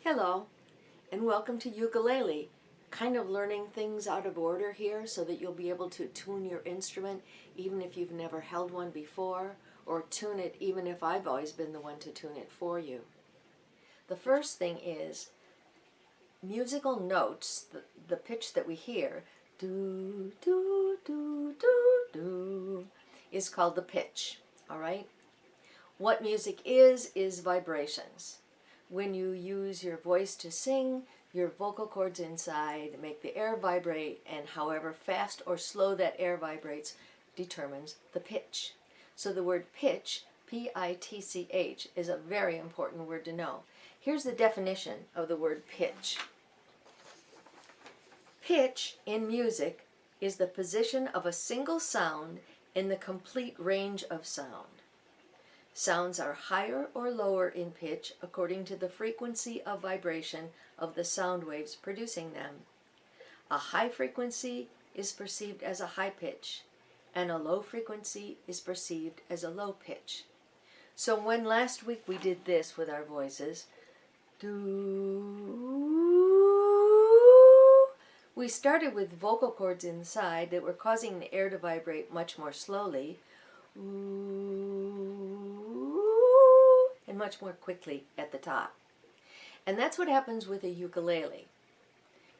Hello, and welcome to Ukulele. Kind of learning things out of order here so that you'll be able to tune your instrument even if you've never held one before, or tune it even if I've always been the one to tune it for you. The first thing is musical notes, the pitch that we hear, do, do, do, do, do, is called the pitch, all right? What music is vibrations. When you use your voice to sing, your vocal cords inside make the air vibrate, and however fast or slow that air vibrates determines the pitch. So the word pitch, P-I-T-C-H, is a very important word to know. Here's the definition of the word pitch. Pitch in music is the position of a single sound in the complete range of sound. Sounds are higher or lower in pitch according to the frequency of vibration of the sound waves producing them. A high frequency is perceived as a high pitch, and a low frequency is perceived as a low pitch. So when last week we did this with our voices, we started with vocal cords inside that were causing the air to vibrate much more slowly, and much more quickly at the top. And that's what happens with a ukulele.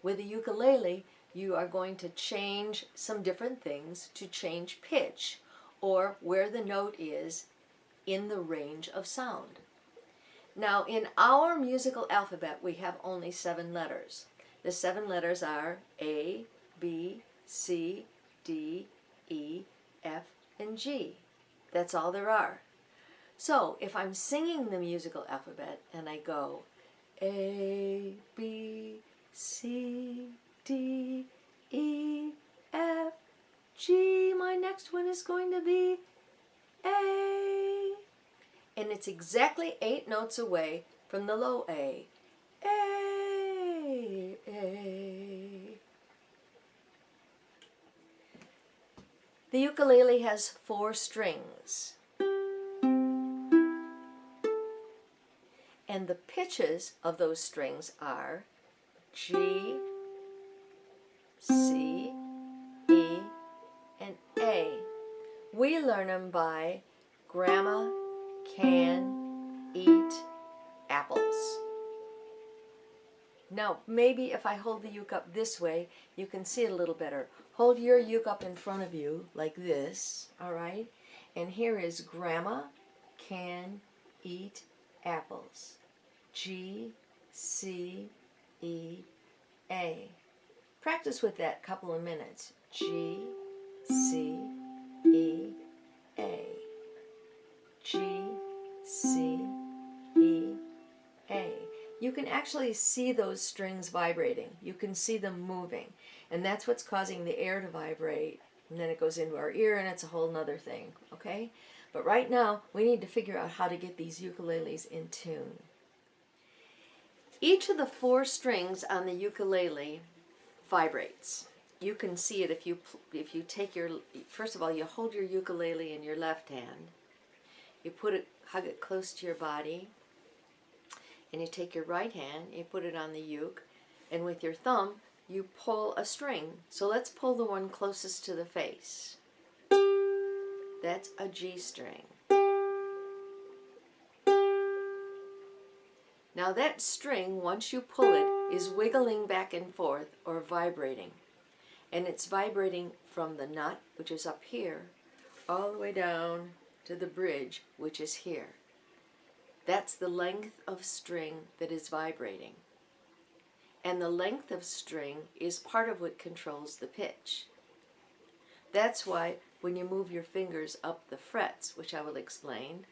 With a ukulele, you are going to change some different things to change pitch, or where the note is in the range of sound. Now, in our musical alphabet, we have only 7 letters. The 7 letters are A, B, C, D, E, F, and G. That's all there are. So if I'm singing the musical alphabet and I go A, B, C, D, E, F, G, my next one is going to be A. And it's exactly 8 notes away from the low A. A, A. The ukulele has 4 strings. And the pitches of those strings are G, C, E, and A. We learn them by grandma can eat apples. Now, maybe if I hold the uke up this way, you can see it a little better. Hold your uke up in front of you like this, all right? And here is grandma can eat apples. G, C, E, A. Practice with that couple of minutes. G, C, E, A. G, C, E, A. You can actually see those strings vibrating. You can see them moving. And that's what's causing the air to vibrate. And then it goes into our ear and it's a whole nother thing, okay? But right now, we need to figure out how to get these ukuleles in tune. Each of the 4 strings on the ukulele vibrates. You can see it if you take your, first of all, you hold your ukulele in your left hand. You hug it close to your body. And you take your right hand, you put it on the uke, and with your thumb, you pull a string. So let's pull the one closest to the face. That's a G string. Now that string, once you pull it, is wiggling back and forth or vibrating. And it's vibrating from the nut, which is up here, all the way down to the bridge, which is here. That's the length of string that is vibrating. And the length of string is part of what controls the pitch. That's why when you move your fingers up the frets, which I will explain,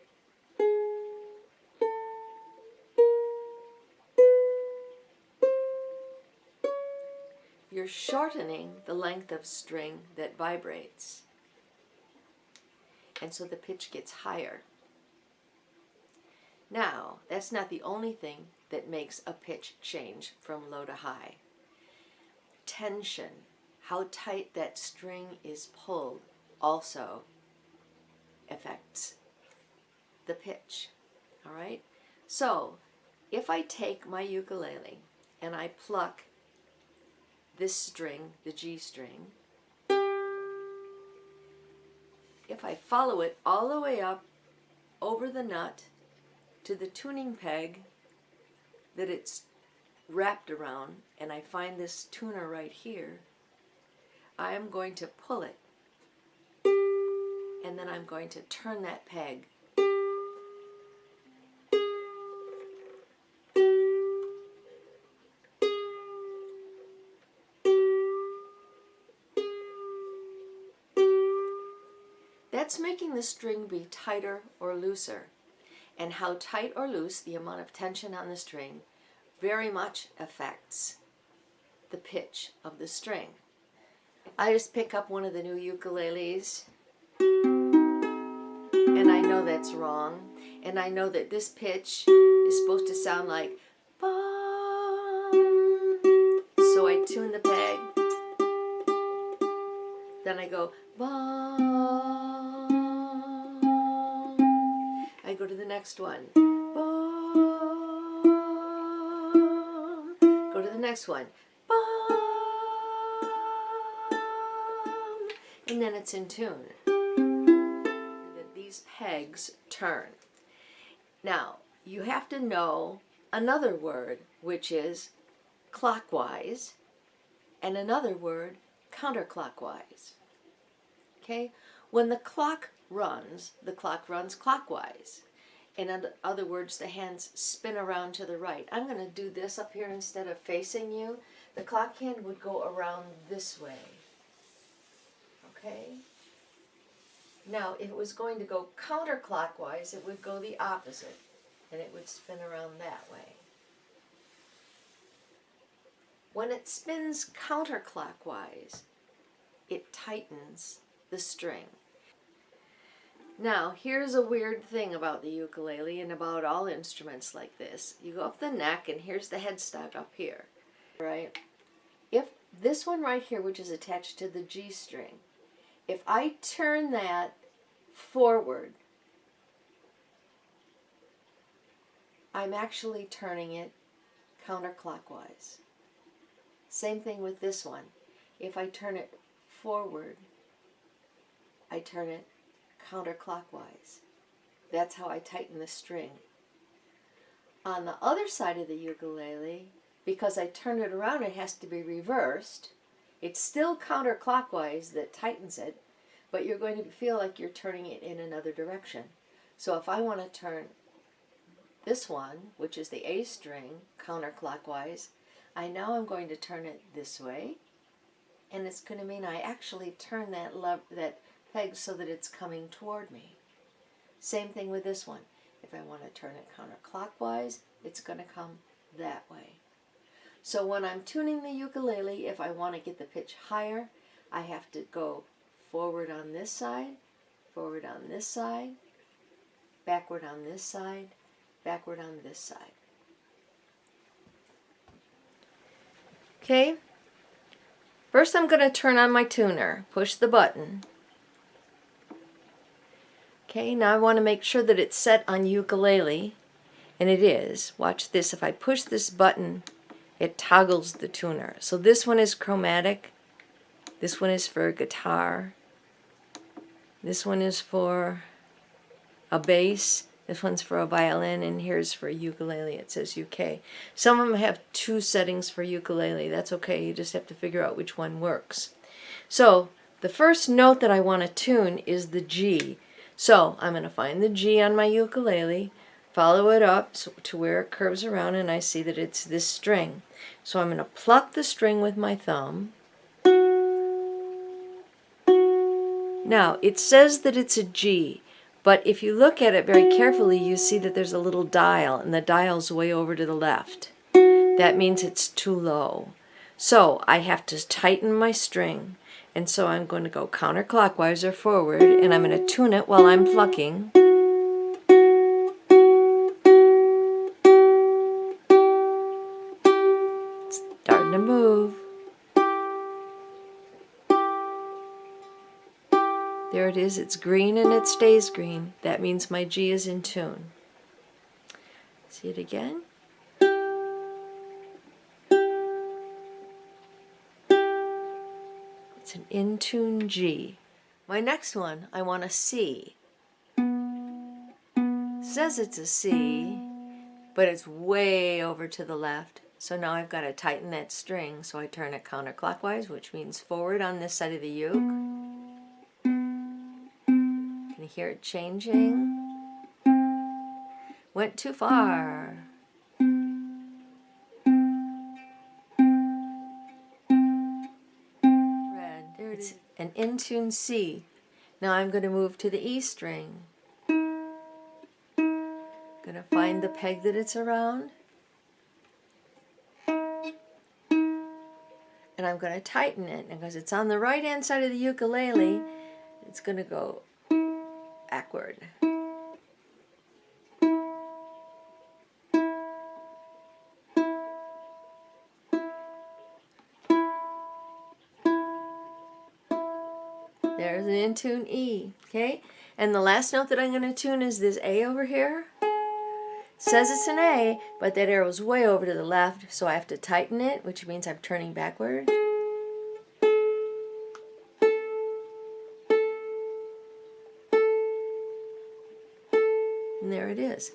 you're shortening the length of string that vibrates. And so the pitch gets higher. Now, that's not the only thing that makes a pitch change from low to high. Tension, how tight that string is pulled, also affects the pitch. All right? So, if I take my ukulele and I pluck this string, the G string, if I follow it all the way up over the nut to the tuning peg that it's wrapped around, and I find this tuner right here, I am going to pull it, and then I'm going to turn that peg. That's making the string be tighter or looser. And how tight or loose, the amount of tension on the string, very much affects the pitch of the string. I just pick up one of the new ukuleles, and I know that's wrong, and I know that this pitch is supposed to sound like bum. So I tune the peg, then I go bum. I go to the next one, bum. Go to the next one, bum. And then it's in tune. These pegs turn. Now, you have to know another word, which is clockwise, and another word, counterclockwise. Okay? When the clock runs clockwise. In other words, the hands spin around to the right. I'm going to do this up here instead of facing you. The clock hand would go around this way. Okay? Now, if it was going to go counterclockwise, it would go the opposite, and it would spin around that way. When it spins counterclockwise, it tightens the string. Now, here's a weird thing about the ukulele and about all instruments like this. You go up the neck, and here's the headstock up here, right? If this one right here, which is attached to the G string, if I turn that forward, I'm actually turning it counterclockwise. Same thing with this one. If I turn it forward, I turn it counterclockwise. That's how I tighten the string. On the other side of the ukulele, because I turn it around, it has to be reversed. It's still counterclockwise that tightens it, but you're going to feel like you're turning it in another direction. So if I want to turn this one, which is the A string, counterclockwise, I'm going to turn it this way, and it's going to mean I actually turn that peg so that it's coming toward me. Same thing with this one. If I want to turn it counterclockwise, it's going to come that way. So when I'm tuning the ukulele, if I want to get the pitch higher, I have to go forward on this side, forward on this side, backward on this side, backward on this side. Okay? First I'm going to turn on my tuner, push the button. Okay, now I want to make sure that it's set on ukulele, and it is. Watch this. If I push this button, it toggles the tuner. So this one is chromatic, this one is for guitar, this one is for a bass, this one's for a violin, and here's for a ukulele. It says UK. Some of them have two settings for ukulele. That's okay, you just have to figure out which one works. So the first note that I want to tune is the G. So I'm going to find the G on my ukulele, follow it up to where it curves around, and I see that it's this string. So I'm going to pluck the string with my thumb. Now, it says that it's a G, but if you look at it very carefully, you see that there's a little dial, and the dial's way over to the left. That means it's too low. So I have to tighten my string. And so I'm going to go counterclockwise or forward, and I'm going to tune it while I'm plucking. Starting to move. There it is. It's green and it stays green. That means my G is in tune. See it again? It's an in tune G. My next one, I want a C. Says it's a C, but it's way over to the left. So now I've got to tighten that string, so I turn it counterclockwise, which means forward on this side of the uke. Can you hear it changing? Went too far. Red. There it is. An in tune C. Now I'm going to move to the E string. Going to find the peg that it's around. And I'm going to tighten it, and because it's on the right hand side of the ukulele, it's going to go backward. There's an in tune E, okay? And the last note that I'm going to tune is this A over here. Says it's an A, but that arrow's way over to the left, so I have to tighten it, which means I'm turning backward. And there it is.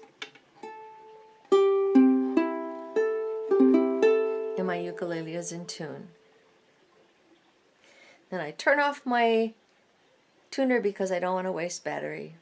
And my ukulele is in tune. Then I turn off my tuner because I don't want to waste battery.